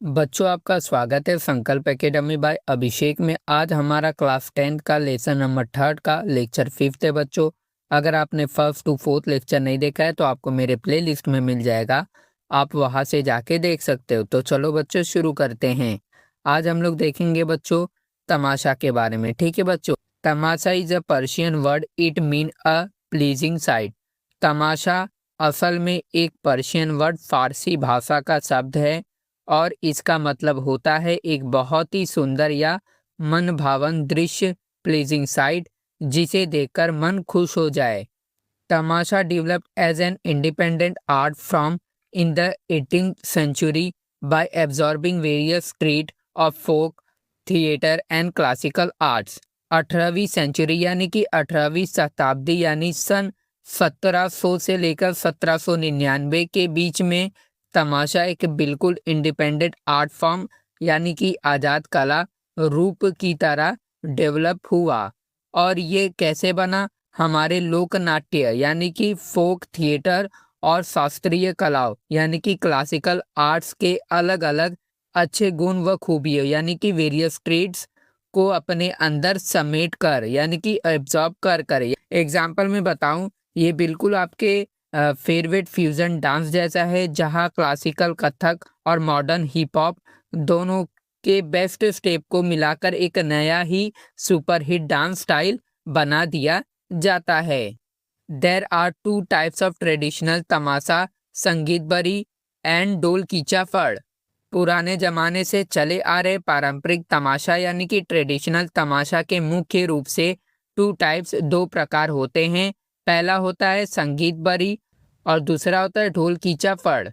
बच्चों, आपका स्वागत है संकल्प एकेडमी बाय अभिषेक में। आज हमारा क्लास 10th का लेसन नंबर 3 का लेक्चर 5 है। बच्चों, अगर आपने 1st to 4th लेक्चर नहीं देखा है तो आपको मेरे प्ले लिस्ट में मिल जाएगा, आप वहां से जाके देख सकते हो। तो चलो बच्चों, शुरू करते हैं। आज हम लोग देखेंगे बच्चों तमाशा के बारे में। ठीक है बच्चों, tamasha is a Persian word, it mean a pleasing sight. तमाशा असल में एक पर्शियन वर्ड, फारसी भाषा का शब्द है और इसका मतलब होता है एक बहुत ही सुंदर या मन भावन दृश्य, प्लीजिंग साइट, जिसे देखकर मन खुश हो जाए। Tamasha developed as an independent art from in the 18th century by absorbing various street of folk theatre and classical arts. 18वीं सेंचुरी यानी कि 18वीं शताब्दी यानी सन 1700 से लेकर 1799 के बीच में तमाशा एक बिल्कुल इंडिपेंडेंट आर्ट फॉर्म यानी कि आज़ाद कला रूप की तरह डेवलप हुआ। और ये कैसे बना? हमारे लोक नाट्य यानी कि फोक थिएटर और शास्त्रीय कलाओं यानी कि क्लासिकल आर्ट्स के अलग अलग अच्छे गुण व खूबियों यानी कि वेरियस ट्रेड्स को अपने अंदर समेट कर यानी कि एब्जॉर्ब कर एग्जाम्पल में बताऊं, ये बिल्कुल आपके फेवरेट फ्यूजन डांस जैसा है, जहां क्लासिकल कथक और मॉडर्न हिप हॉप दोनों के बेस्ट स्टेप को मिलाकर एक नया ही सुपरहिट डांस स्टाइल बना दिया जाता है। There are two types of traditional tamasha, Sangeet Bari and डोल कीचा फड़। पुराने जमाने से चले आ रहे पारंपरिक तमाशा यानी कि ट्रेडिशनल तमाशा के मुख्य रूप से टू टाइप्स, दो प्रकार होते हैं। पहला होता है संगीत बरी और दूसरा होता है ढोल कीचा फड़।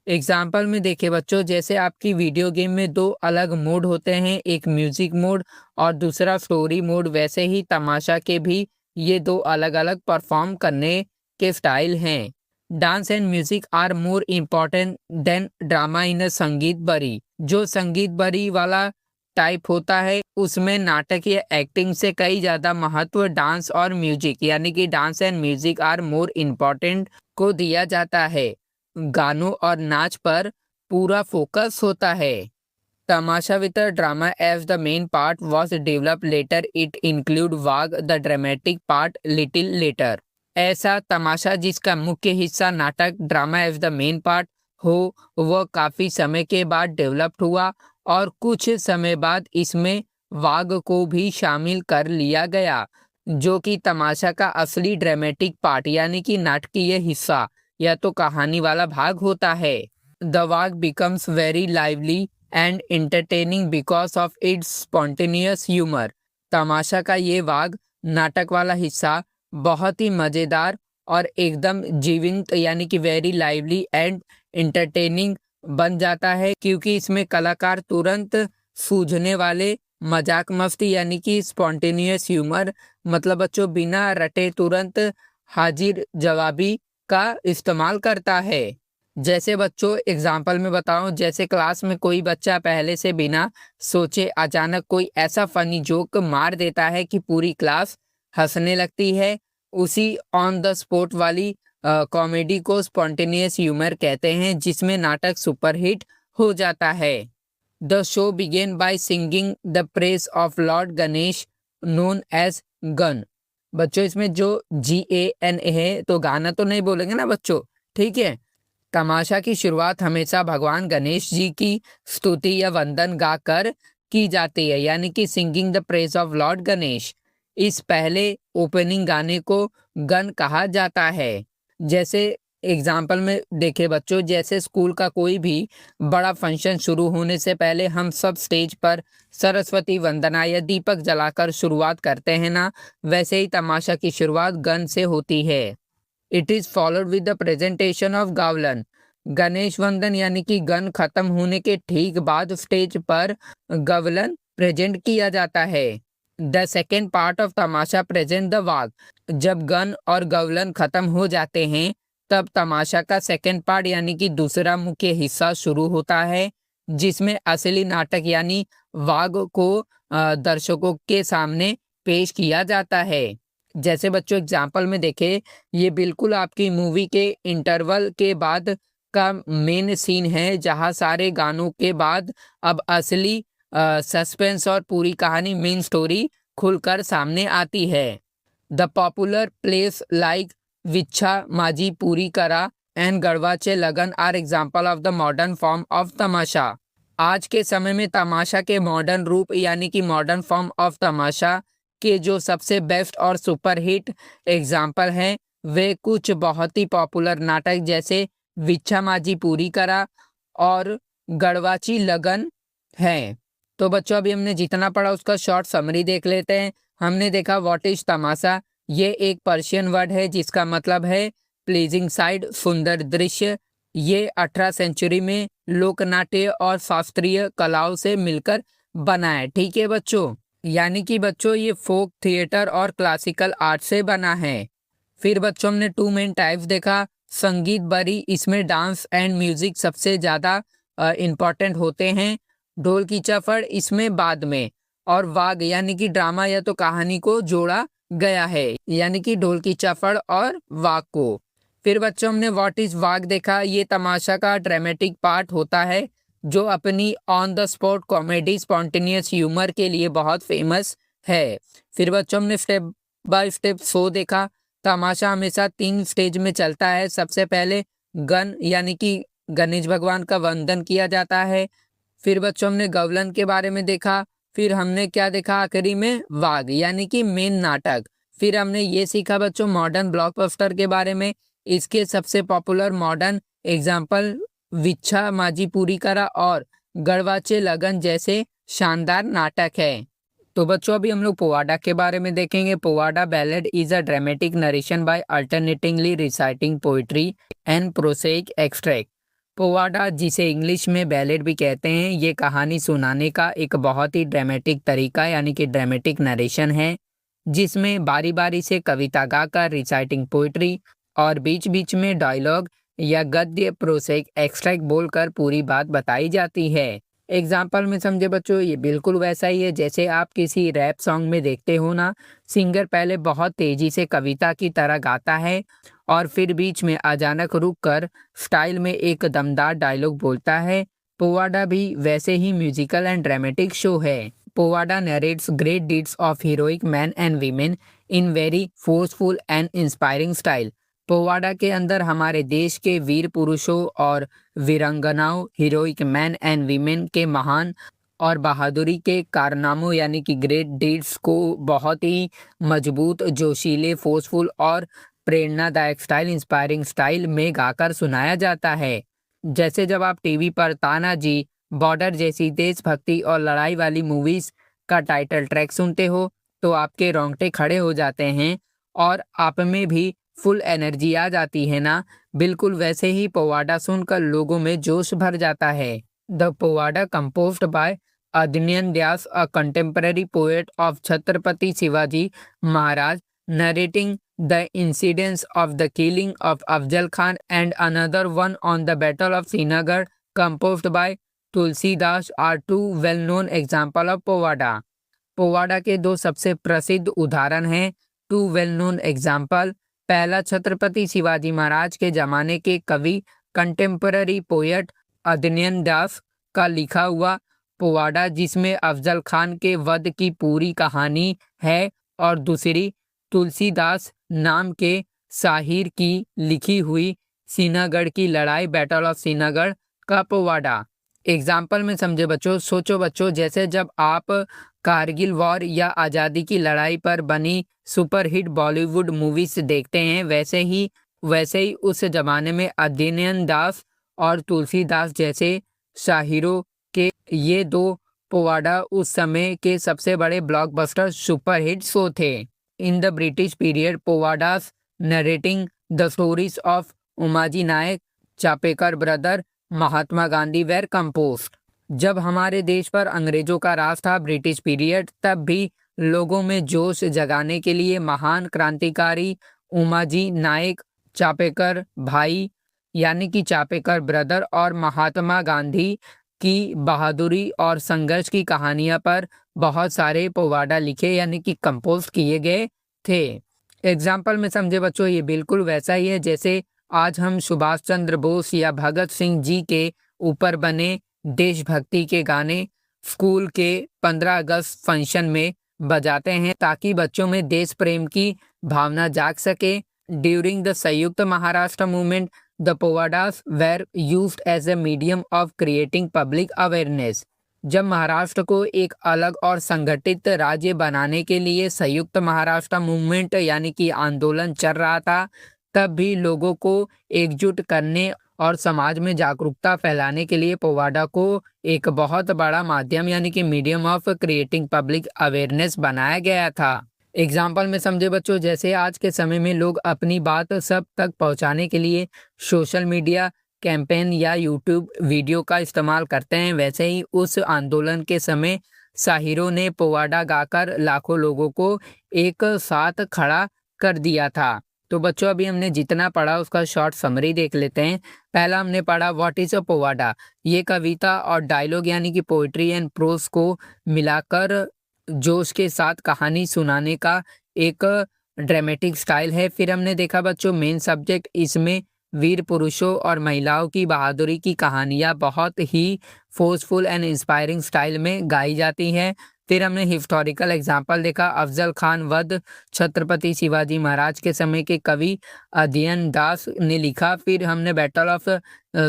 एग्जाम्पल में देखे बच्चों, जैसे आपकी वीडियो गेम में दो अलग मोड होते हैं, एक म्यूजिक मोड और दूसरा स्टोरी मोड, वैसे ही तमाशा के भी ये दो अलग अलग परफॉर्म करने के स्टाइल हैं। Dance and music are more important than drama in a Sangeet Bari. जो संगीत बरी वाला टाइप होता है उसमें नाटक या एक्टिंग से कई ज्यादा महत्व डांस और म्यूजिक यानी कि dance and music are more important को दिया जाता है। गानों और नाच पर पूरा फोकस होता है। Tamasha with drama as the main part was develop later, it include vag the dramatic part little later. ऐसा तमाशा जिसका मुख्य हिस्सा नाटक drama as the main part हो, वह काफी समय के बाद डेवलप्ड हुआ और कुछ समय बाद इसमें वाग को भी शामिल कर लिया गया, जो कि तमाशा का असली ड्रामेटिक पार्ट यानी कि नाटकीय हिस्सा या तो कहानी वाला भाग होता है। The vag becomes very lively and entertaining because of its spontaneous humour. तमाशा का ये वाग, नाटक वाला हिस्सा, बहुत ही मज़ेदार और एकदम जीवंत यानी कि वेरी लाइवली एंड इंटरटेनिंग बन जाता है, क्योंकि इसमें कलाकार तुरंत सूझने वाले मजाक मस्ती यानी कि स्पॉन्टेनियस ह्यूमर, मतलब बच्चों बिना रटे तुरंत हाजिर जवाबी का इस्तेमाल करता है। जैसे बच्चों एग्जाम्पल में बताऊं, जैसे क्लास में कोई बच्चा पहले से बिना सोचे अचानक कोई ऐसा फनी जोक मार देता है कि पूरी क्लास हंसने लगती है, उसी ऑन द स्पॉट वाली कॉमेडी को स्पॉन्टेनियस ह्यूमर कहते हैं, जिसमें नाटक सुपरहिट हो जाता है। The show begin by singing the praise of lord Ganesh known as Gan. बच्चों इसमें जो GAN है तो गाना तो नहीं बोलेंगे ना बच्चों, ठीक है। तमाशा की शुरुआत हमेशा भगवान गणेश जी की स्तुति या वंदन गाकर की जाती है यानी कि singing the praise of lord Ganesh. इस पहले ओपनिंग गाने को गन कहा जाता है। जैसे एग्जाम्पल में देखे बच्चों, जैसे स्कूल का कोई भी बड़ा फंक्शन शुरू होने से पहले हम सब स्टेज पर सरस्वती वंदना या दीपक जलाकर शुरुआत करते हैं ना, वैसे ही तमाशा की शुरुआत गन से होती है। It is followed with the presentation of Gavlan. Ganesh वंदन यानी कि गन खत्म होने के ठीक बाद स्टेज पर गवलन प्रेजेंट किया जाता है। The second part of Tamasha present the वाग। जब गन और गवलन खत्म हो जाते हैं तब तमाशा का सेकेंड पार्ट यानी कि दूसरा मुख्य हिस्सा शुरू होता है, जिसमें असली नाटक यानी वाग को दर्शकों के सामने पेश किया जाता है। जैसे बच्चों एग्जाम्पल में देखे, ये बिल्कुल आपकी मूवी के इंटरवल के बाद का मेन सीन है, जहां सारे गानों के बाद अब असली सस्पेंस और पूरी कहानी मेन स्टोरी खुलकर सामने आती है। The popular place like Vichha Maji Puri Kara and Gadhavache Lagan are example of the modern form of tamasha. आज के समय में तमाशा के मॉडर्न रूप यानी कि मॉडर्न फॉर्म ऑफ तमाशा के जो सबसे बेस्ट और सुपरहिट एग्जाम्पल हैं वे कुछ बहुत ही पॉपुलर नाटक जैसे विच्छा माजी पूरी करा और गढ़वाची लगन हैं। तो बच्चों अभी हमने जितना पढ़ा उसका शॉर्ट समरी देख लेते हैं। हमने देखा व्हाट इज तमाशा। ये एक पर्शियन वर्ड है जिसका मतलब है प्लीजिंग साइड, सुंदर दृश्य। ये 18 सेंचुरी में लोक नाट्य और शास्त्रीय कलाओं से मिलकर बना है। ठीक है बच्चों, यानी कि बच्चों ये फोक थिएटर और क्लासिकल आर्ट से बना है। फिर बच्चों हमने 2 मेन टाइप्स देखा। संगीत बरी, इसमें डांस एंड म्यूजिक सबसे ज़्यादा इम्पॉर्टेंट होते हैं। ढोल की चफड़ इसमें बाद में। और वाग यानी कि ड्रामा या तो कहानी को जोड़ा गया है, यानी कि ढोल की चफड़ और वाग को। फिर बच्चों हमने व्हाट इज वाग देखा। ये तमाशा का ड्रामेटिक पार्ट होता है जो अपनी on the spot comedy spontaneous humour के लिए बहुत फेमस है। फिर बच्चों हमने स्टेप बाय स्टेप शो देखा। तमाशा हमेशा 3 स्टेज में चलता है। सबसे पहले गण यानी कि गणेश भगवान का वंदन किया जाता है। फिर बच्चों हमने गवलन के बारे में देखा। फिर हमने क्या देखा आखिरी में, वाग यानी कि मेन नाटक। फिर हमने ये सीखा बच्चों मॉडर्न ब्लॉकबस्टर के बारे में। इसके सबसे popular modern example विच्छा Maji Puri करा और गढ़वाचे लगन जैसे शानदार नाटक है। तो बच्चों अभी हम लोग पोवाडा के बारे में देखेंगे। Powada ballad is a dramatic narration by alternatingly reciting poetry and prosaic extract. पोवाडा, जिसे इंग्लिश में बैलेड भी कहते हैं, ये कहानी सुनाने का एक बहुत ही ड्रामेटिक तरीका यानी कि ड्रामेटिक नरेशन है, जिसमें बारी बारी से कविता गाकर रिसाइटिंग पोइट्री और बीच बीच में डायलॉग या गद्य प्रोसेक एक्सट्रैक्ट बोलकर पूरी बात बताई जाती है। एग्जाम्पल में समझे बच्चों, ये बिल्कुल वैसा ही है जैसे आप किसी रैप सॉन्ग में देखते हो ना, सिंगर पहले बहुत तेजी से कविता की तरह गाता है और फिर बीच में अचानक रुक कर स्टाइल में एक दमदार डायलॉग बोलता है। पोवाडा भी वैसे ही म्यूजिकल एंड ड्रामेटिक शो है। Powada narrates great deeds of heroic man and women in very forceful and inspiring style. Powada के अंदर हमारे देश के वीर पुरुषों और वीरांगनाओं, हीरोइक मैन एंड वीमेन के महान और बहादुरी के कारनामों यानी कि ग्रेट डीड्स को बहुत ही मजबूत, जोशीले, फोर्सफुल और प्रेरणादायक स्टाइल, इंस्पायरिंग स्टाइल में गाकर सुनाया जाता है। जैसे जब आप टीवी पर तानाजी, बॉर्डर जैसी देशभक्ति और लड़ाई वाली मूवीज का टाइटल ट्रैक सुनते हो तो आपके रोंगटे खड़े हो जाते हैं और आप में भी फुल एनर्जी आ जाती है ना। बिल्कुल वैसे ही पोवाडा सुनकर लोगों में जोश भर जाता है। The Powada composed by Adnyan Vyas, a contemporary poet of Chhatrapati Shivaji Maharaj, narrating the incidents of the killing of Afzal Khan and another one on the Battle of Srinagar, composed by Tulsidas, are two well-known example of powada. Powada के 2 सबसे प्रसिद्ध उदाहरण हैं। 2 well-known example। पहला छत्रपति शिवाजी महाराज के जमाने के कवि कंटेम्पररी पोएट अदनियन दास का लिखा हुआ पोवाडा, जिसमें अफजल खान के वध की पूरी कहानी है, और दूसरी तुलसीदास नाम के शाहिर की लिखी हुई श्रीनगढ़ की लड़ाई, बैटल ऑफ श्रीनगढ़ का पोवाडा। एग्जाम्पल में समझे बच्चों, सोचो बच्चों, जैसे जब आप कारगिल वॉर या आज़ादी की लड़ाई पर बनी सुपरहिट बॉलीवुड मूवीज देखते हैं, वैसे ही उस जमाने में अदनियन दास और तुलसीदास जैसे शाहिरों के ये 2 पोवाडा उस समय के सबसे बड़े ब्लॉकबस्टर सुपरहिट शो थे। In the British period, Povadas narrating the stories of Umaji Naik, Chapekar brother, Mahatma Gandhi were composed। जब हमारे देश पर अंग्रेजों का राज था, ब्रिटिश पीरियड, तब भी लोगों में जोश जगाने के लिए महान क्रांतिकारी उमाजी नायक, चापेकर भाई यानी कि चापेकर ब्रदर और महात्मा गांधी की बहादुरी और संघर्ष की कहानियां पर बहुत सारे पोवाडा लिखे यानी कि कंपोज किए गए थे। एग्जाम्पल में समझे बच्चों, ये बिल्कुल वैसा ही है जैसे आज हम सुभाष चंद्र बोस या भगत सिंह जी के ऊपर बने देशभक्ति के गाने स्कूल के 15 अगस्त फंक्शन में बजाते हैं ताकि बच्चों में देश प्रेम की भावना जाग सके। During the Sanyukta Maharashtra movement the Powadas were used as a medium of creating public awareness. जब महाराष्ट्र को एक अलग और संगठित राज्य बनाने के लिए संयुक्त महाराष्ट्र मूवमेंट यानी कि आंदोलन चल रहा था, तब भी लोगों को एकजुट करने और समाज में जागरूकता फैलाने के लिए पोवाडा को एक बहुत बड़ा माध्यम यानी कि medium of creating public awareness बनाया गया था। एग्जाम्पल में समझे बच्चों, जैसे आज के समय में लोग अपनी बात सब तक पहुंचाने के लिए सोशल मीडिया कैंपेन या यूट्यूब वीडियो का इस्तेमाल करते हैं, वैसे ही उस आंदोलन के समय शाहिरों ने पोवाडा गाकर लाखों लोगों को एक साथ खड़ा कर दिया था। तो बच्चों अभी हमने जितना पढ़ा उसका शॉर्ट समरी देख लेते हैं। पहला हमने पढ़ा व्हाट इज अ पोवाडा। ये कविता और डायलॉग यानी कि पोइट्री एंड प्रोज को मिलाकर जोश के साथ कहानी सुनाने का एक ड्रामेटिक स्टाइल है। फिर हमने देखा बच्चों मेन सब्जेक्ट, इसमें वीर पुरुषों और महिलाओं की बहादुरी की कहानियाँ बहुत ही फोर्सफुल एंड इंस्पायरिंग स्टाइल में गाई जाती हैं। फिर हमने हिस्टोरिकल एग्जाम्पल देखा, अफजल खान वध छत्रपति शिवाजी महाराज के समय के कवि अध्ययन दास ने लिखा। फिर हमने बैटल ऑफ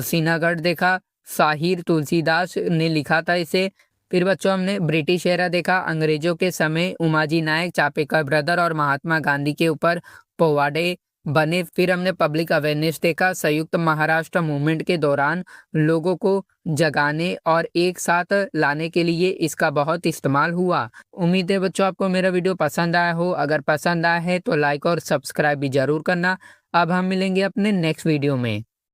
सिनागढ़ देखा, शाहिर तुलसीदास ने लिखा था इसे। फिर बच्चों हमने ब्रिटिश एरा देखा, अंग्रेजों के समय उमाजी नायक, चापेकर ब्रदर और महात्मा गांधी के ऊपर पोवाडे बने। फिर हमने पब्लिक अवेयरनेस देखा, संयुक्त महाराष्ट्र मूवमेंट के दौरान लोगों को जगाने और एक साथ लाने के लिए इसका बहुत इस्तेमाल हुआ। उम्मीद है बच्चों आपको मेरा वीडियो पसंद आया हो। अगर पसंद आया है तो लाइक और सब्सक्राइब भी जरूर करना। अब हम मिलेंगे अपने नेक्स्ट वीडियो में।